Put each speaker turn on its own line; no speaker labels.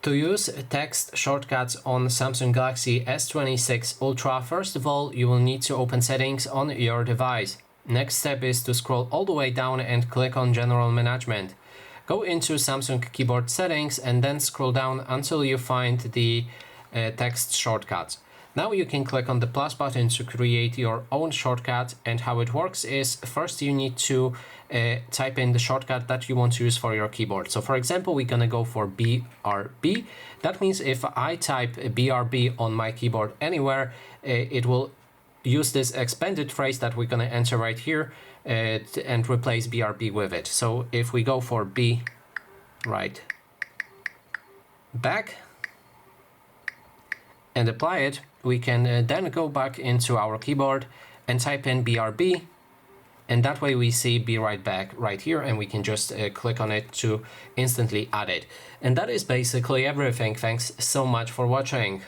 To use text shortcuts on Samsung Galaxy S26 Ultra, first of all, you will need to open settings on your device. Next step is to scroll all the way down and click on General Management. Go into Samsung keyboard settings and then scroll down until you find the text shortcuts. Now you can click on the plus button to create your own shortcut, and how it works is first you need to type in the shortcut that you want to use for your keyboard. So for example, we're gonna go for BRB. That means if I type BRB on my keyboard anywhere, it will use this expanded phrase that we're gonna enter right here and replace BRB with it. So if we go for B right back and apply it, we can then go back into our keyboard and type in BRB, and that way we see be right back right here, and we can just click on it to instantly add it. And that is basically everything. Thanks so much for watching.